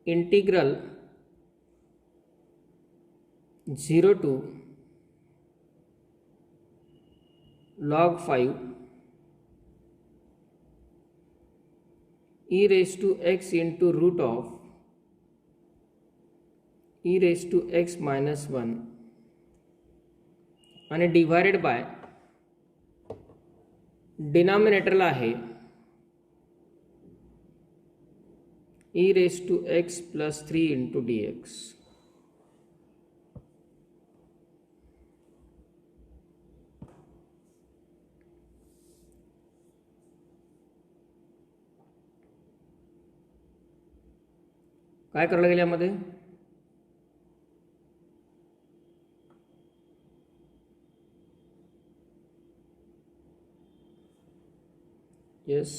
Integral 0 to log 5 e raised to x into root of e raised to x minus 1 आणि divided by डिनॉमिनेटरला आहे e raised to x plus 3 into dx. काय करायला लागेल यामध्ये? Yes,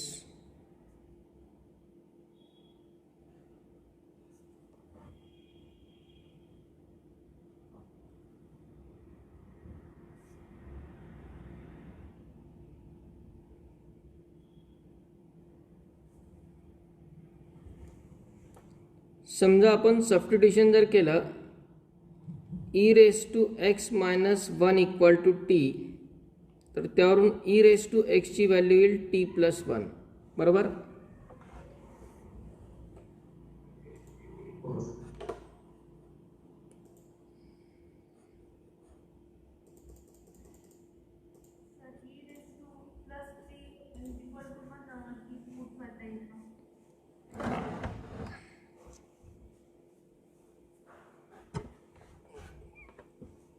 समजा आपण substitution जर केलं e raise to x minus 1 equal to t, तर त्यावरून e रेस टू x ची व्हॅल्यू येईल t प्लस 1, बरोबर?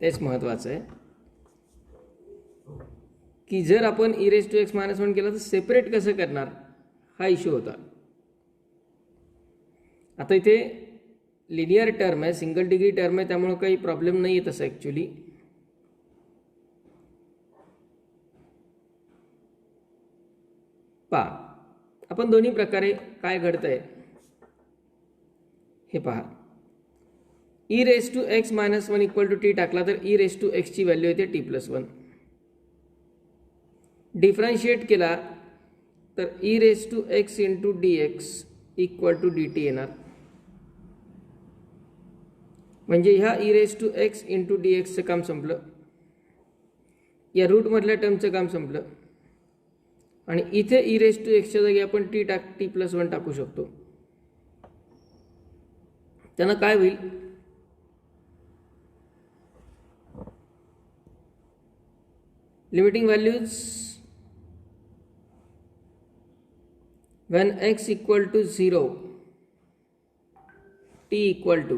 तेच महत्त्वाचं आहे की जर आपण e raise to x minus 1 केलं तर सेपरेट कसं करणार, हा इश्यू होता. आता इथे लिनियर टर्म आहे, सिंगल डिग्री टर्म आहे, त्यामुळे काही प्रॉब्लेम नाही आहे तसं ॲक्च्युली. पहा आपण दोन्ही प्रकारे काय घडतंय हे पहा. e raise to x minus 1 equal to t टाकला तर e रेस टू x ची व्हॅल्यू येते t प्लस 1. डिफरन्शिएट केला तर e raise to x into dx equal to dt येणार. म्हणजे ह्या e raise to x into dxचं काम संपलं, या रूटमधल्या टर्मचं काम संपलं. आणि इथे e रेस टू x च्या जागी आपण t प्लस 1 टाकू शकतो. त्यानं काय होईल, limiting values when x equal to 0 t equal to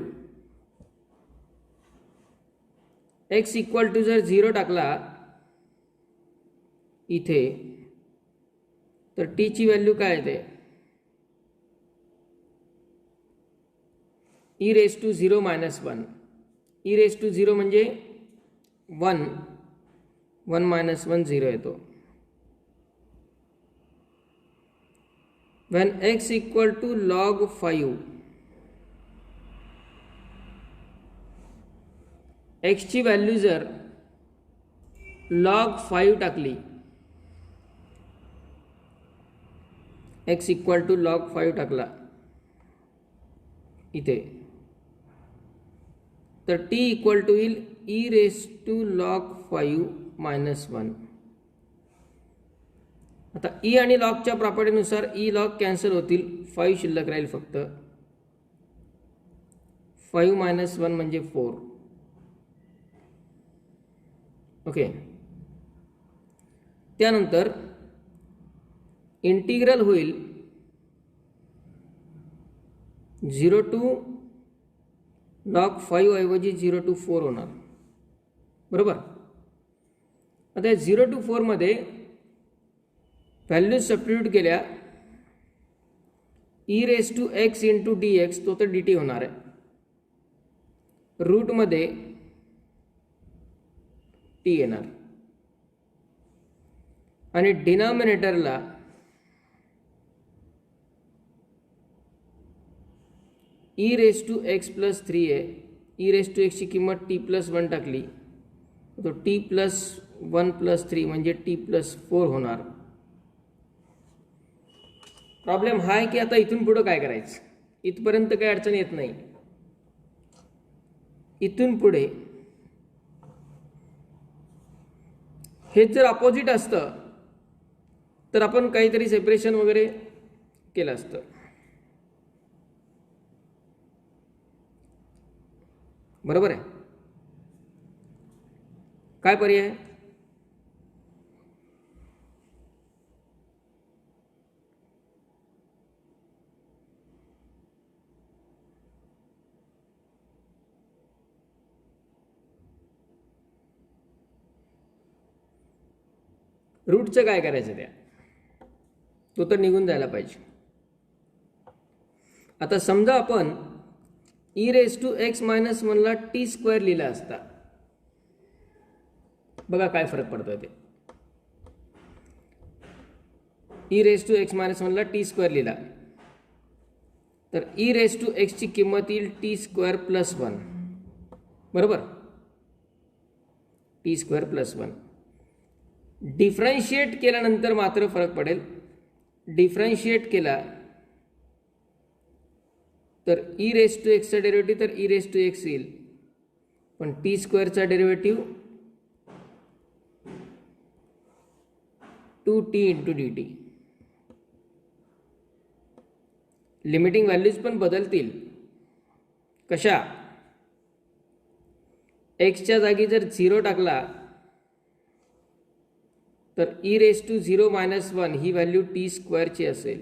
x equal to जर 0 टाकला इथे तर t ची व्हॅल्यू काय येते, e raise to 0 minus 1. e raise to 0 म्हणजे 1 मायनस 1 0 येतो. when x equal to log 5 x ची व्हॅल्यू जर log 5 टाकली, x इक्वल टू log 5 टाकला इथे, तर t इक्वल टू येईल e raise to log 5 minus 1. आता e आणि लॉगच्या प्रॉपर्टीनुसार e लॉग कॅन्सल होतील, 5 शिल्लक राहील फक्त. 5 मायनस 1 म्हणजे 4. ओके, त्यानंतर इंटिग्रल होईल 0 टू log 5 ऐवजी 0 टू 4 होणार, बरोबर? आता 0 टू 4 मध्ये व्हॅल्यूज सबस्टिट्यूट केल्या, e raise to x into dx तो तर dt होणार आहे. रूटमध्ये t येणार आणि डिनॉमिनेटरला e raise to x plus 3 आहे. e रेस टू x ची किंमत t प्लस 1 टाकली तो t प्लस 1 प्लस 3 म्हणजे t प्लस 4 होणार. प्रॉब्लेम हा आहे की आता इथून पुढं काय करायचं, इथपर्यंत काही अडचण येत नाही. इथून पुढे हे जर अपोजिट असतं तर आपण काहीतरी सेपरेशन वगैरे केलं असतं. बरोबर आहे. काय पर्याय? रूटचं काय करायचं त्या, तो तर निघून जायला पाहिजे. आता समजा आपण e⁻x-1 टी स्क्वेअर लिहिला असता. बघा काय फरक पडतोय ते. e⁻x-1 टी स्क्वेअर लिहिला तर e⁻x ची किंमत येईल टी स्क्वेअर प्लस 1. बरोबर, टी स्क्वेअर प्लस 1. डिफरन्शिएट केल्यानंतर मात्र फरक पडेल. डिफरन्शिएट केला तर e⁻x चा डेरिव्हेटिव्ह तर e⁻x येईल, पण टी स्क्वेअरचा derivative 2t into dt. Limiting values पण बदलतील. कशा? एक्सच्या जागी जर 0 टाकला तर e⁻0-1 ही व्हॅल्यू टी स्क्वेअरची असेल,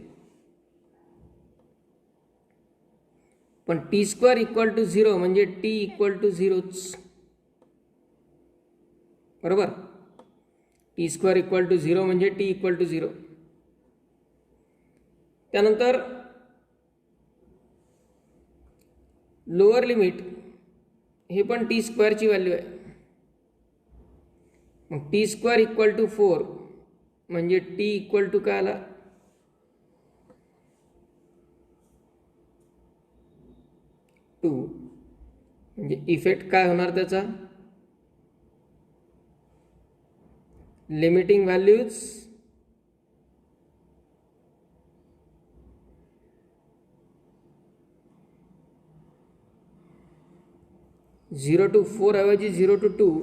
पण टी स्क्वेअर इक्वल टू 0 म्हणजे टी इक्वल टू 0च. बरोबर, टी स्क्वेअर इक्वल टू 0 म्हणजे टी इक्वल टू 0. त्यानंतर लोअर लिमिट हे पण टी स्क्वेअरची व्हॅल्यू आहे. मग टी स्क्वेअर इक्वल टू 4 म्हणजे टी इक्वल टू काय आला? 2. म्हणजे इफेक्ट काय होणार त्याचा? लिमिटिंग व्हॅल्यूज झिरो टू 4 ऐवजी 0 to 2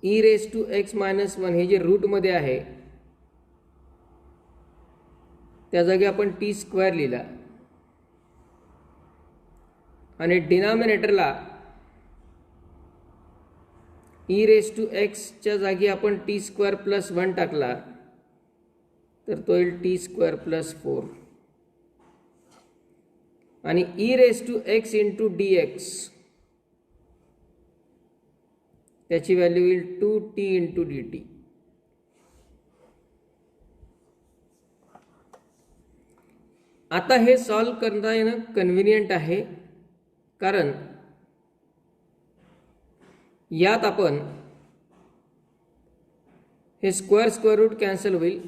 e⁻x-1 हे जे रूटमध्ये आहे त्या जागी आपण टी स्क्वेअर लिहिला आणि डिनॉमिनेटरला e⁻x च्या जागी आपण टी स्क्वेअर प्लस 1 टाकला तर तो येईल टी स्क्वेअर प्लस 4. आणि e⁻x इंटू dx त्याची व्हॅल्यू येईल 2t इंटू dt. आता हे सॉल्व करता येणं कन्व्हिनियंट आहे, कारण यात आपण हे स्क्वेअर रूट कॅन्सल होईल,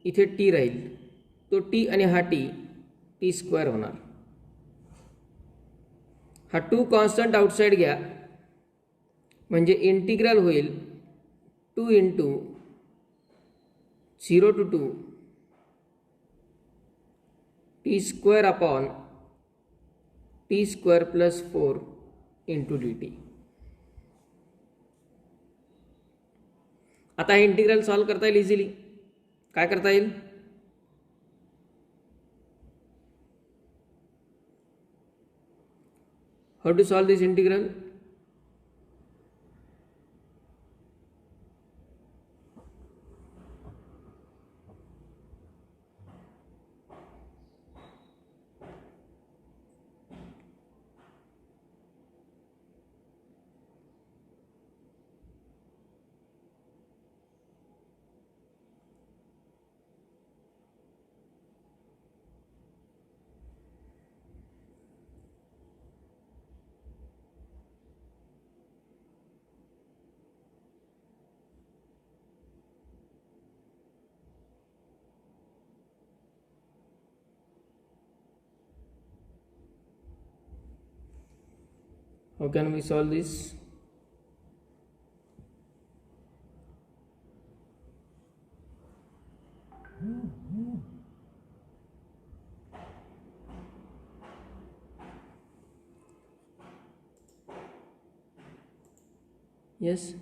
इथे टी राहील, तो टी आणि हा टी स्क्वेअर होणार. हा 2 कॉन्स्टंट आउटसाइड घ्या म्हणजे इंटिग्रल होईल 2 into 0 to 2 t square upon t square plus 4 into dt. आता हे इंटिग्रल सॉल्व करता येईल इझिली. काय करता येईल? How to solve this integral? How can we solve this? Yes,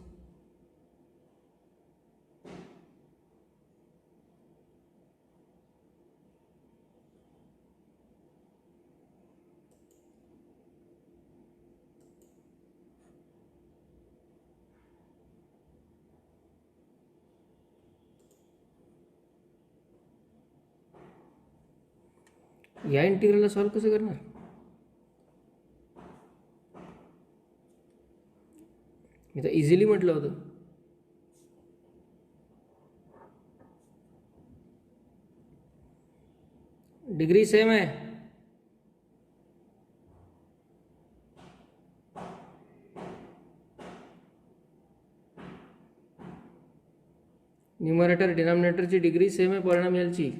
या इंटिग्रलला सॉल्व्ह कसं करणार? मी तर इझिली म्हटलं होतं. डिग्री सेम आहे. न्यूमरेटर डिनॉमिनेटरची डिग्री सेम आहे पॉलिनॉमियलची.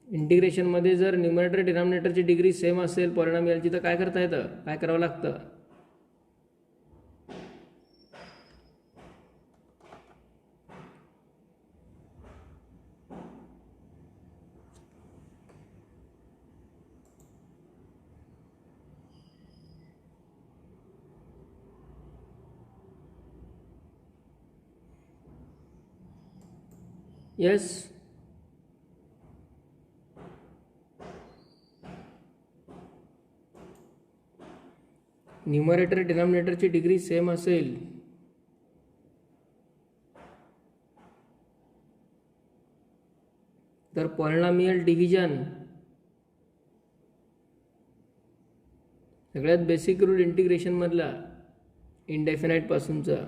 इंटिग्रेशनमध्ये जर न्यूमरेटर डिनॉमिनेटरची डिग्री सेम असेल पॉलिनॉमियलची तर काय करता येतं, काय करावं लागतं? येस, न्यूमरेटर डिनॉमिनेटरची डिग्री सेम असेल तर पॉलिनॉमियल डिव्हिजन सगळ्यात बेसिक रूल इंटिग्रेशन मधला इनडेफिनाइट पासूनचा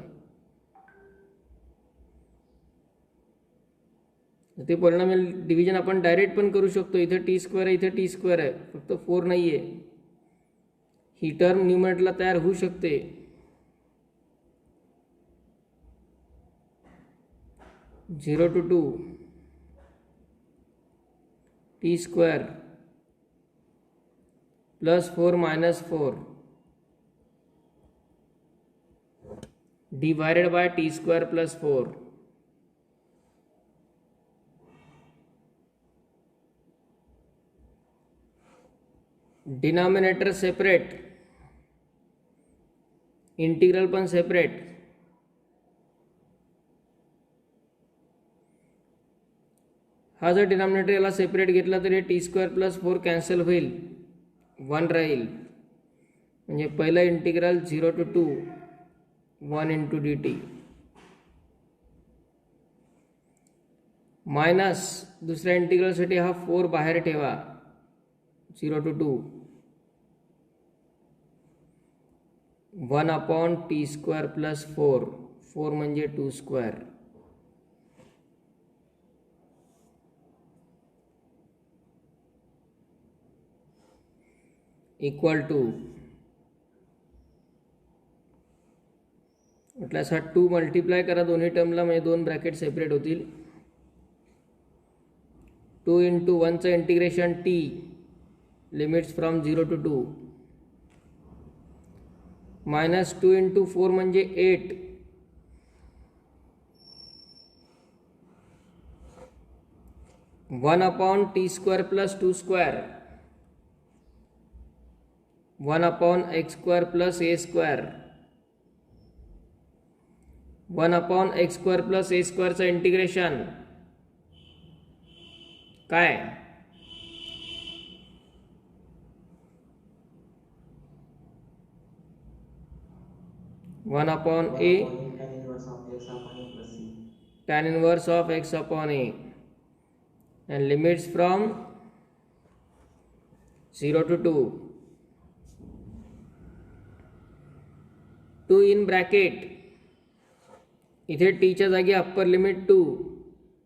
ते पॉलिनॉमियल डिव्हिजन आपण डायरेक्ट पण करू शकतो. इथे टी स्क्वेअर आहे, इथे टी स्क्वेअर आहे, फक्त 4 नाही आहे. ही टर्म न्यूमरेटरला तयार होऊ शकते. Zero to 2 t square plus 4 minus 4 divided by t square plus 4. Denominator separate, integral पण सेपरेट. हा जर डिनॉमिनेटर याला सेपरेट घेतला तर हे टी स्क्वेअर प्लस 4 कॅन्सल होईल, 1 राहील. म्हणजे पहिलं integral 0 to 2 1 into D T minus दुसऱ्या इंटिग्रलसाठी हा 4 बाहेर ठेवा, 0 to 2 1 upon t square plus 4, 4 म्हणजे 2 स्क्वेअर इक्वल टू म्हटल्यास हा 2 मल्टिप्लाय करा दोन्ही टर्मला, म्हणजे 2 ब्रॅकेट सेपरेट होतील. 2 इंटू 1चं integration t limits from 0 to 2 minus 2 into 4 म्हणजे 8 1 upon t square plus 2 square 1 upon x square plus a square 1 upon x square plus a स्क्वेअरचं इंटिग्रेशन काय? One upon a tan inverse of x upon a and limits from 0 to 2 2 in bracket. इथे t च्या जागी upper limit 2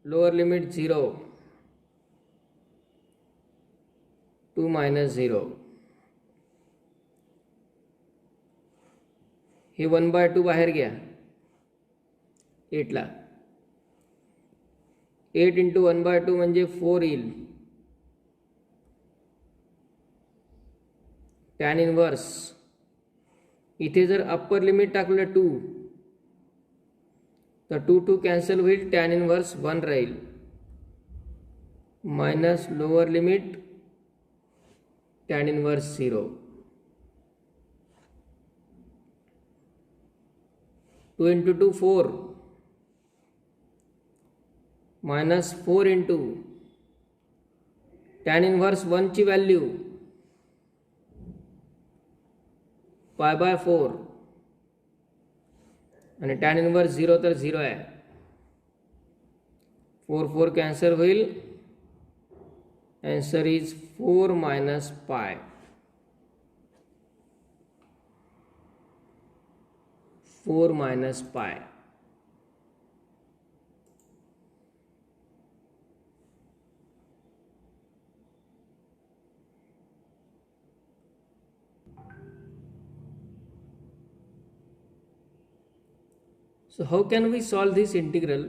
lower limit 0 2 minus 0. हे 1/2 बाहेर घ्या 8 ला. 8 into 1/2 म्हणजे 4 येईल. टॅन इनवर्स इथे जर अप्पर लिमिट टाकलं 2 तर 2 2 कॅन्सल होईल, टॅन इनवर्स 1 राहील minus lower limit tan inverse 0. 2 into 2 4 minus 4 into tan inverse 1 ची व्हॅल्यू पाय बाय 4 आणि tan inverse 0 तर 0 आहे. 4 4 कॅन्सल होईल. Answer is 4 minus pi. 4 minus pi. So how can we solve this integral?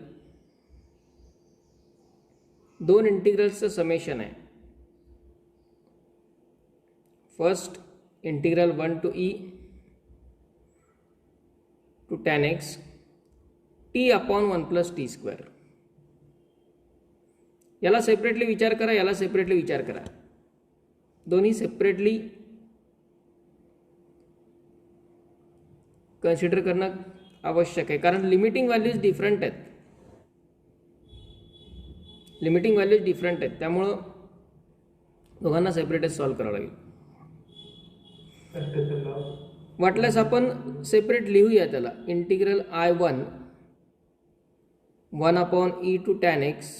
दोन इंटिग्रल्सचं summation आहे. First integral 1 to e to tan x t upon 1 plus t square. याला separately विचार करा, याला सेपरेटली विचार करा. दोन्ही सेपरेटली कन्सिडर करणं आवश्यक आहे, कारण लिमिटिंग व्हॅल्यूज डिफरंट आहेत. लिमिटिंग व्हॅल्यूज डिफरंट आहेत, त्यामुळं दोघांना सेपरेटच सॉल्व्ह करावं लागेल. वाटल्यास आपण सेपरेट लिहूया त्याला. Integral I1 1 upon e to tan x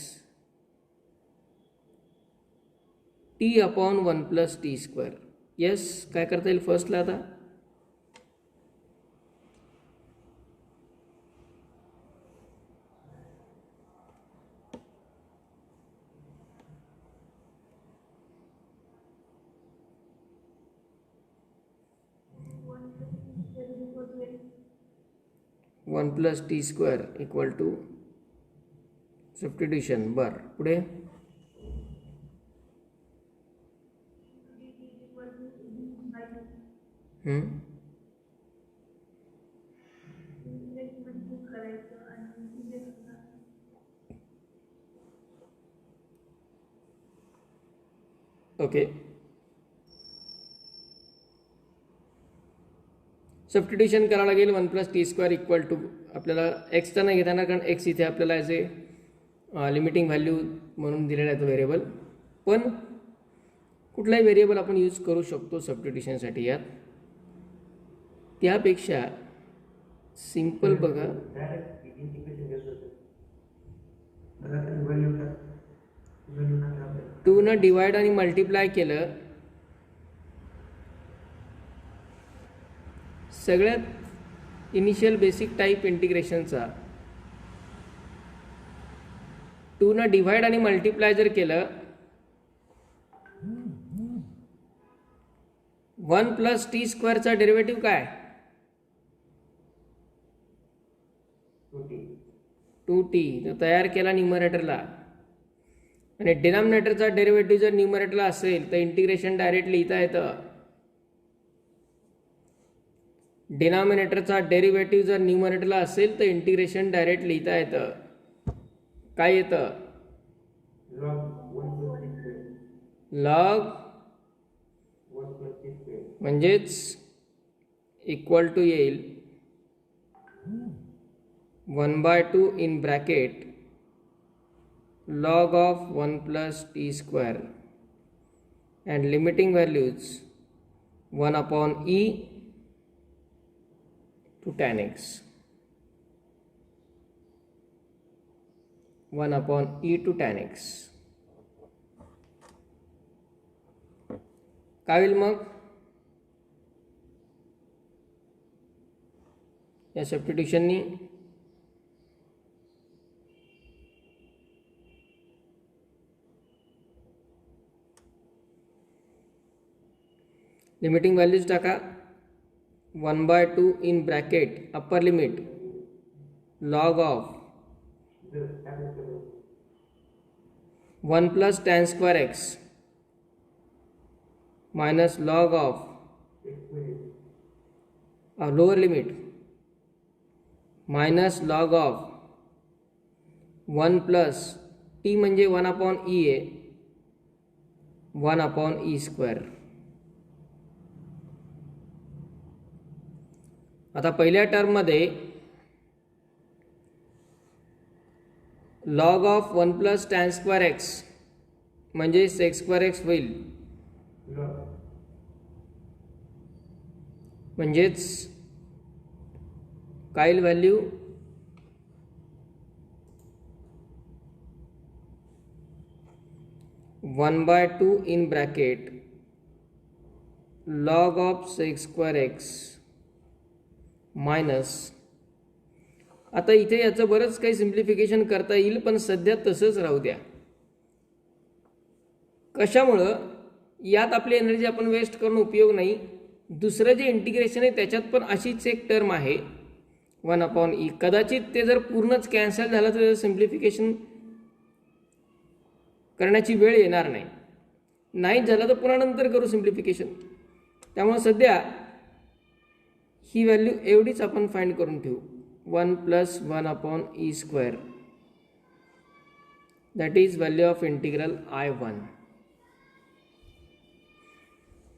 t upon 1 plus t square. Yes, काय करता येईल फर्स्टला आता? One plus t square equal to substitution. बर, पुढे ओके. सबस्टिट्यूशन करावं लागेल. 1 plus t square equal to आपल्याला एक्सचा नाही घेता येणार, कारण एक्स इथे आपल्याला ॲज ए लिमिटिंग व्हॅल्यू म्हणून दिलेला आहे तो व्हेरिएबल. पण कुठलाही व्हेरिएबल आपण यूज करू शकतो सबस्टिट्यूशनसाठी. यात त्यापेक्षा सिंपल बघा, 2 न डिवाइड आणि मल्टिप्लाय केलं. सगळ्यात इनिशियल बेसिक टाईप इंटिग्रेशनचा 2 न डिवाइड आणि मल्टिप्लाय जर केलं, 1 plus t स्क्वेअरचा डेरिव्हेटिव्ह काय? 2t. तो तयार केला न्यूमरेटरला, आणि डिनॉमिनेटरचा डेरिव्हेटिव्ह जर न्यूमरेटरला असेल तर इंटिग्रेशन डायरेक्ट लिहिता येतं. डिनॉमिनेटरचा डेरिव्हेटिव्ह जर न्यूमरेटरला असेल तर इंटिग्रेशन डायरेक्ट लिहिता येतं. काय येतं? लॉग म्हणजेच इक्वल टू येईल 1/2 in bracket log of 1 plus t square and limiting values 1 upon e to tan x. 1 upon e to tan x. काय होईल मग? या सबस्टिट्यूशननी लिमिटिंग व्हॅल्यूज टाका. 1/2 in bracket upper limit log of 1 plus tan square x minus log of lower limit minus log of 1 plus t म्हणजे 1 upon e आहे, 1 upon e square. आता पहिल्या टर्ममध्ये log of 1 plus tan square x म्हणजे sec square x होईल, म्हणजेच काय value 1/2 in bracket log of sec square x minus, आता इथे याचं बरंच काही सिम्प्लिफिकेशन करता येईल, पण सध्या तसंच राहू द्या. कशामुळं? यात आपली एनर्जी आपण वेस्ट करून उपयोग नाही. दुसरं जे इंटिग्रेशन आहे त्याच्यात पण अशीच एक टर्म आहे 1/e. कदाचित ते जर पूर्णच कॅन्सल झालं तर त्याचं सिम्प्लिफिकेशन करण्याची वेळ येणार नाही. नाही झालं तर पुन्हा नंतर करू सिम्प्लिफिकेशन. त्यामुळे सध्या ही व्हॅल्यू एवढीच आपण फाइंड करून ठेवू, 1 + 1/e². That is value of integral I1.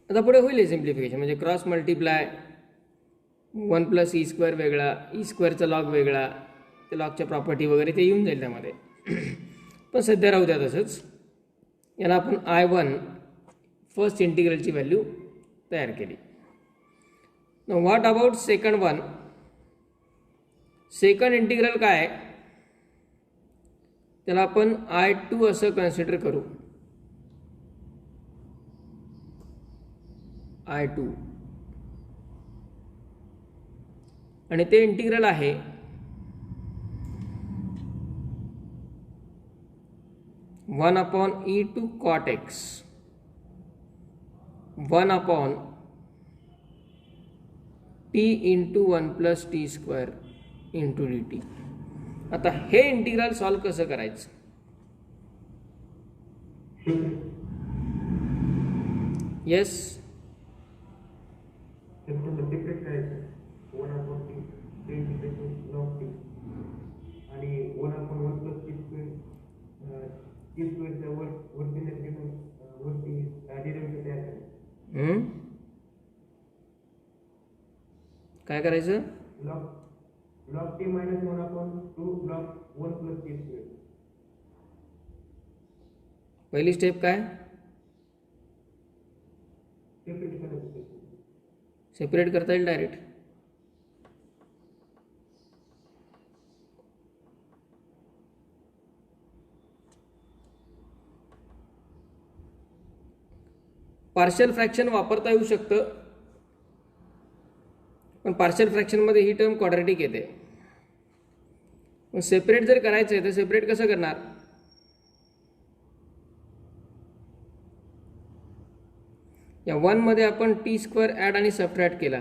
आता पुढे होईल सिम्प्लिफिकेशन, म्हणजे क्रॉस मल्टिप्लाय 1 + e² वेगळा, e²चा लॉग वेगळा, त्या लॉगच्या प्रॉपर्टी वगैरे ते येऊन जाईल त्यामध्ये. पण सध्या राहू द्या तसंच. याला आपण I1 फर्स्ट इंटिग्रलची व्हॅल्यू तयार केली. What about second one? Second integral काय, त्याला आपण I2 असं कन्सिडर करू. I2 आणि ते इंटिग्रल आहे 1/e to cot x 1/t into 1 + t² into dt. आता हे इंटिग्रल सॉल्व कसं करायचं? येस, मल्टिप्लेट करायचं 1/t ते इंटिग्रेशन लॉग t आणि 1/1 + t² च्या वरती डेरिव्हेटिव्ह तयार करायचं. काय करायचं? Log t - 1/2 log 1 + t². पहिली स्टेप काय? सेपरेट करता येईल डायरेक्ट. पार्शियल फ्रॅक्शन वापरता येऊ शकतं, पण पार्शियल फ्रॅक्शनमध्ये ही टर्म क्वाड्रॅटिक येते. पण सेपरेट जर करायचं आहे तर सेपरेट कसं करणार? या 1 मध्ये आपण t² ॲड आणि सबट्रॅक्ट केला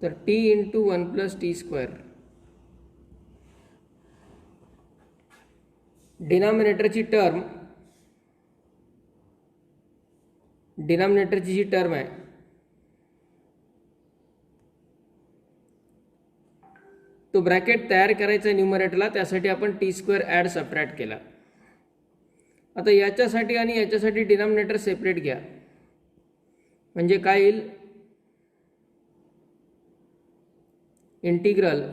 तर t × 1 + t². डिनॉमिनेटरची जी टर्म आहे तो ब्रॅकेट तयार करायचा न्यूमरेटरला, त्यासाठी आपण t² ॲड सबट्रॅक्ट केला. आता याच्यासाठी आणि याच्यासाठी डिनॉमिनेटर सेपरेट घ्या, म्हणजे काय येईल? Integral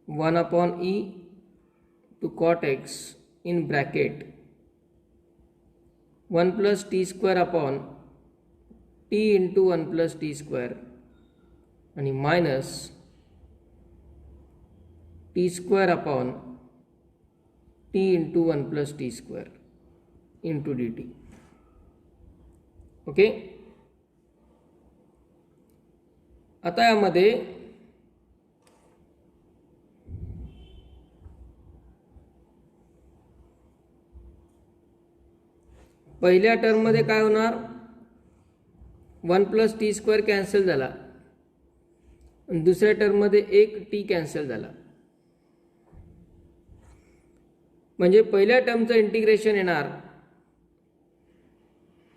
1/e to cot x in bracket 1 + t² t into 1 + t² आणि minus t² t into 1 + t² into dt. Okay. आता यामध्ये पहिल्या टर्ममध्ये काय होणार? 1 + t² कॅन्सल झाला, दुसऱ्या टर्ममध्ये एक t कॅन्सल झाला. म्हणजे पहिल्या टर्मचं इंटिग्रेशन येणार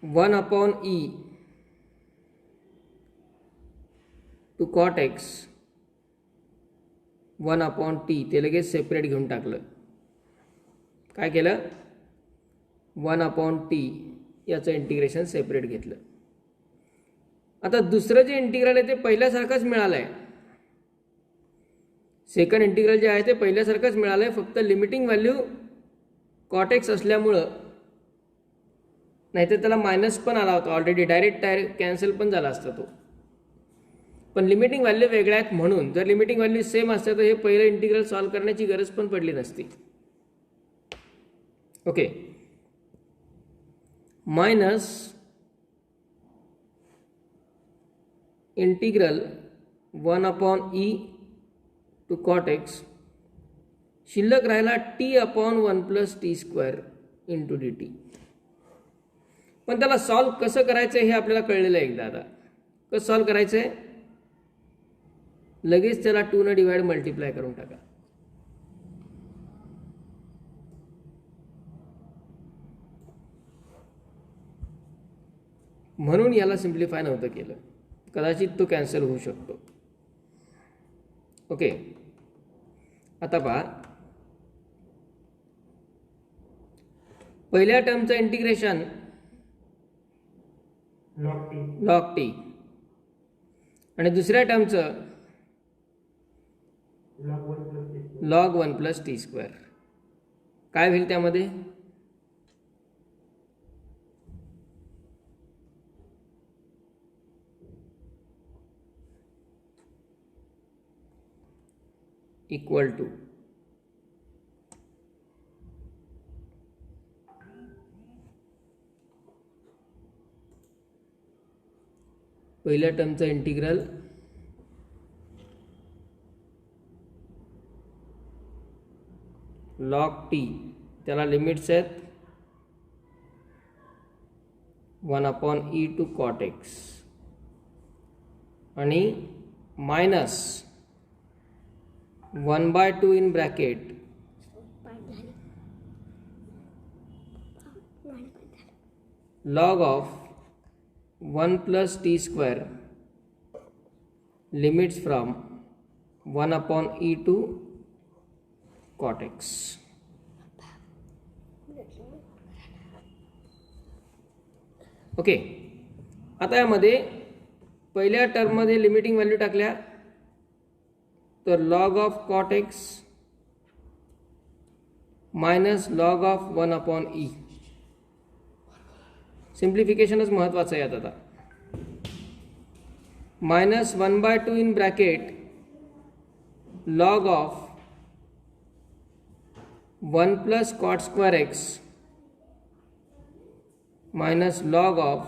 1/e to cot x 1/t. ते लगेच सेपरेट घेऊन टाकलं. काय केलं? 1/t याचं इंटिग्रेशन सेपरेट घेतलं. आता दुसरं जे इंटिग्रल आहे ते पहिल्यासारखंच मिळालं आहे. सेकंड इंटिग्रल जे आहे ते पहिल्यासारखंच मिळालं आहे, फक्त लिमिटिंग व्हॅल्यू कॉट एक्स असल्यामुळं, नाहीतर त्याला मायनस पण आला होता ऑलरेडी, डायरेक्ट कॅन्सल पण झाला असता तो. पण लिमिटिंग व्हॅल्यू वेगळ्या आहेत म्हणून, जर लिमिटिंग व्हॅल्यू सेम असते तर हे पहिलं इंटिग्रल सॉल्व्ह करण्याची गरज पण पडली नसती. Okay, minus integral 1/e to cot x, शिल्लक राहिला t/1 + t² इंटू dt. पण त्याला सॉल्व्ह कसं करायचं हे आपल्याला कळलेलं आहे एकदा. आता कसं सॉल्व्ह करायचं आहे, लगेच त्याला 2 ने डिवाइड मल्टिप्लाय करून टाका. म्हणून याला सिम्प्लिफाय नव्हतं केलं, कदाचित तो कॅन्सल होऊ शकतो. ओके, आता पहा, पहिल्या टर्मचं इंटिग्रेशन लॉग टी आणि दुसऱ्या टर्मचं लॉग 1 + t². काय होईल त्यामध्ये, इक्वल टू पहिल्या टर्मचं इंटिग्रल लॉग टी, त्याला लिमिट्स आहेत 1/e टू कॉट एक्स, आणि minus 1/2 in bracket log of 1 + t² limits from 1/e to cot x. Okay, आता यामध्ये पहिल्या टर्ममध्ये लिमिटिंग व्हॅल्यू टाकल्या तर log of cot x minus log of 1/e. सिम्प्लिफिकेशनच महत्त्वाचं आहे आता. Minus 1/2 in bracket log of 1 + cot² x minus log of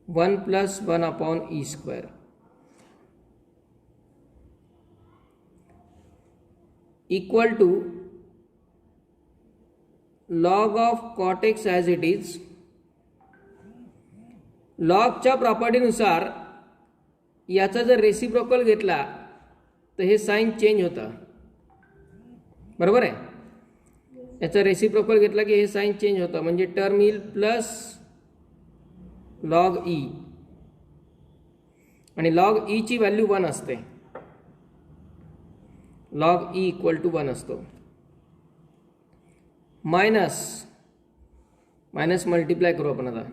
1 + 1/e², equal to log of cot x as it is. लॉगच्या प्रॉपर्टीनुसार याचा जर रेसिप्रोकल घेतला तर हे साइन चेंज होतं, बरोबर आहे. याचा रेसिप्रोकल घेतला की हे साइन चेंज होतं, म्हणजे टर्म येईल प्लस log e, आणि log e ची व्हॅल्यू 1 असते. log e इक्वल टू 1 असतो. मायनस मल्टिप्लाय करू आपण आता.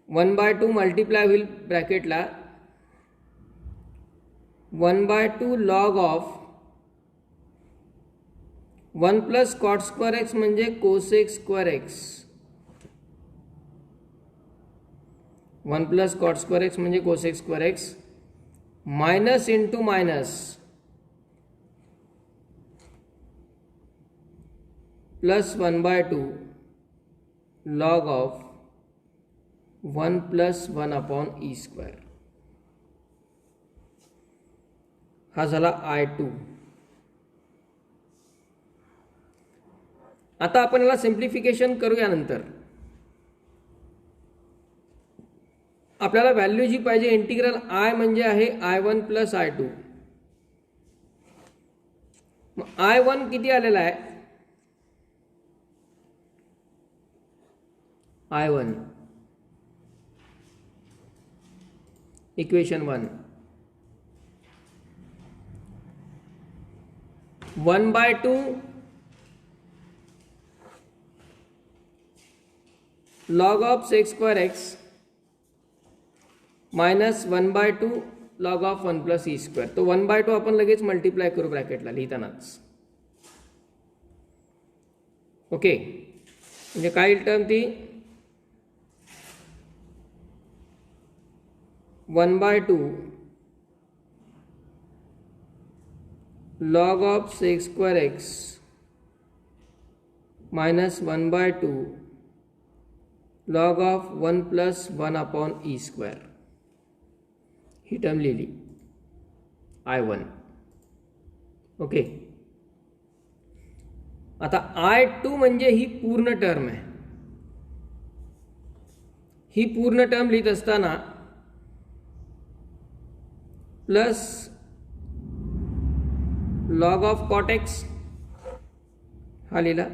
1/2 मल्टिप्लाय होईल ब्रॅकेटला 1/2 log of 1 + cot² x म्हणजे cosec² x. 1 + cot² x म्हणजे cosec² x, minus into minus plus 1/2 log of 1 + 1/e². हा झाला I2. आता आपण याला सिम्प्लिफिकेशन करूया. नंतर आपल्याला व्हॅल्यू जी पाहिजे इंटिग्रल I म्हणजे आहे I1 + I2. मग I1 किती आलेला आहे, I1 equation 1 1/2 log of sec square x minus 1/2 log of 1 plus e square. तो 1/2 आपण लगेच मल्टिप्लाय करू ब्रॅकेटला लिहितानाच. ओके, म्हणजे काय येईल टर्म ती 1/2 log of sec square x minus 1/2 log of 1 plus 1 upon e square. He term लिहिली I1. ओके, आता I2 म्हणजे ही पूर्ण टर्म आहे. ही पूर्ण टर्म लिहित असताना plus log of cot x हा लिहिला.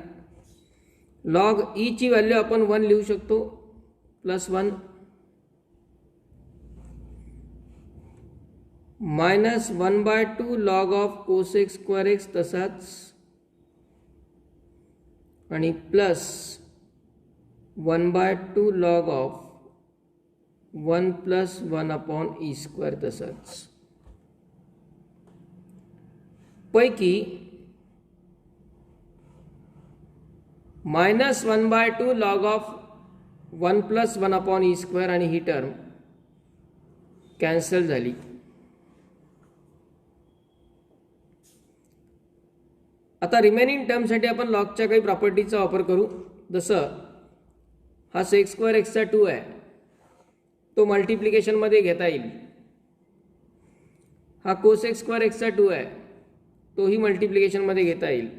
लॉग ई ची व्हॅल्यू आपण 1 लिहू शकतो, plus 1 minus 1/2 log of cosec square x तसाच, आणि plus 1/2 log of 1 plus 1 upon E square तसाच. पैकी minus 1/2 log of 1 plus 1 upon E square आणि ही टर्म कॅन्सल झाली. आता रिमेनिंग टर्मसाठी आपण लॉगच्या काही प्रॉपर्टीचा वापर करू. जसं हा सेक स्क्वेअर एक्सचा 2 आहे, तो मल्टिप्लिकेशनमध्ये घेता येईल. हा कोसेक स्क्वेअर एक्सचा 2 आहे, तोही मल्टिप्लिकेशनमध्ये घेता येईल.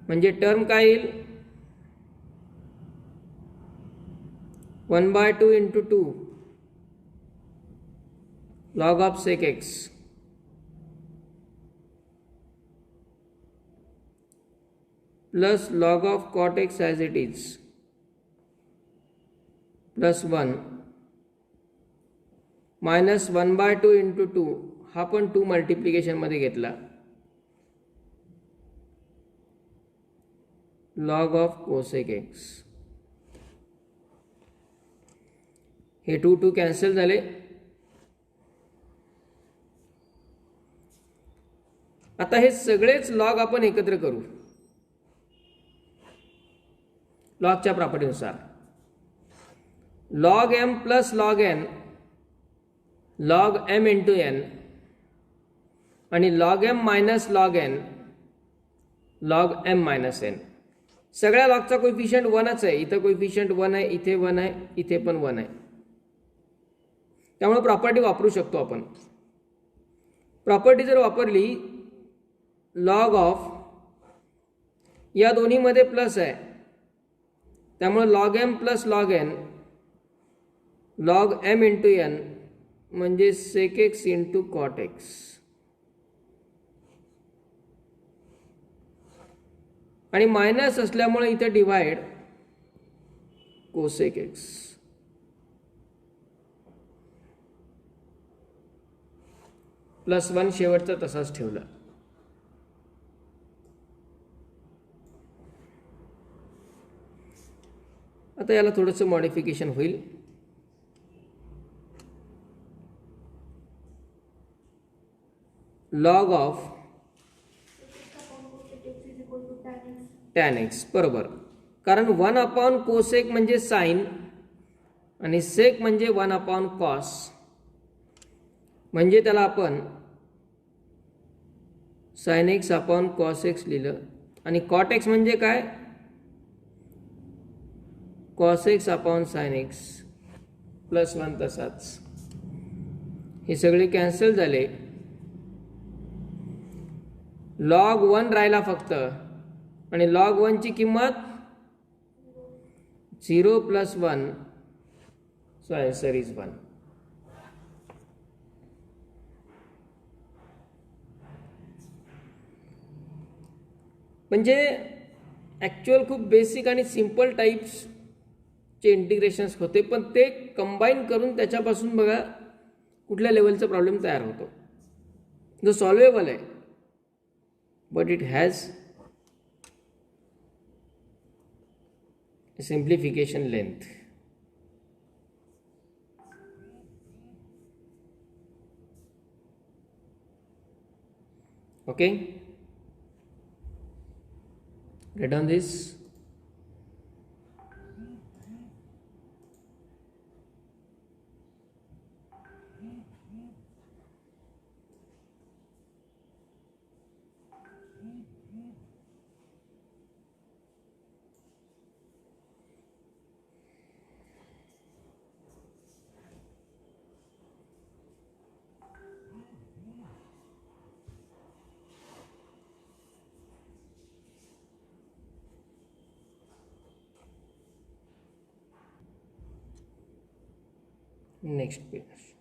म्हणजे टर्म काय येईल 1/2 into 2 log of sec x plus log of cot x as it is plus 1 minus 1/2 into 2 हा पण 2 मल्टिप्लिकेशनमध्ये घेतला लॉग ऑफ कोसेक एक्स. हे 2 कॅन्सल झाले. आता हे सगळेच लॉग आपण एकत्र करू लॉगच्या प्रॉपर्टीनुसार. Log m plus log n log m into n आणि log m minus log n log m minus n. सगळ्या लॉगचा कोएफिशियंट 1च आहे. इथं कोएफिशियंट 1 आहे, इथे 1 आहे, इथे पण 1 आहे. त्यामुळे प्रॉपर्टी वापरू शकतो आपण. प्रॉपर्टी जर वापरली लॉग ऑफ या दोन्हीमध्ये प्लस आहे, त्यामुळे log m plus log n log m into n म्हणजे sec x into cot x. आणि मायनस असल्यामुळे इथे डिवाइड कोसेक एक्स. प्लस 1 शेवटचा तसाच ठेवला. आता याला थोडंसं मॉडिफिकेशन होईल. लॉग ऑफ टॅन एक्स बरोबर, कारण 1 अपॉन कोसेक म्हणजे साइन आणि सेक म्हणजे 1 अपॉन कॉस, म्हणजे त्याला आपण sine x upon cos x लिहिलं. आणि कॉट एक्स म्हणजे काय cos x upon sine x plus 1 तसाच. हे सगळे कॅन्सल झाले. लॉग 1 राहिला फक्त आणि लॉग 1 ची किंमत 0 प्लस 1, सो आन्सर इज 1. म्हणजे ॲक्च्युअल खूप बेसिक आणि सिंपल टाईप्सचे इंटिग्रेशन्स होते, पण ते कंबाईन करून त्याच्यापासून बघा कुठल्या लेवलचा प्रॉब्लेम तयार होतो जो सॉल्वेबल आहे, but it has simplification length. Okay, write down this. Next page.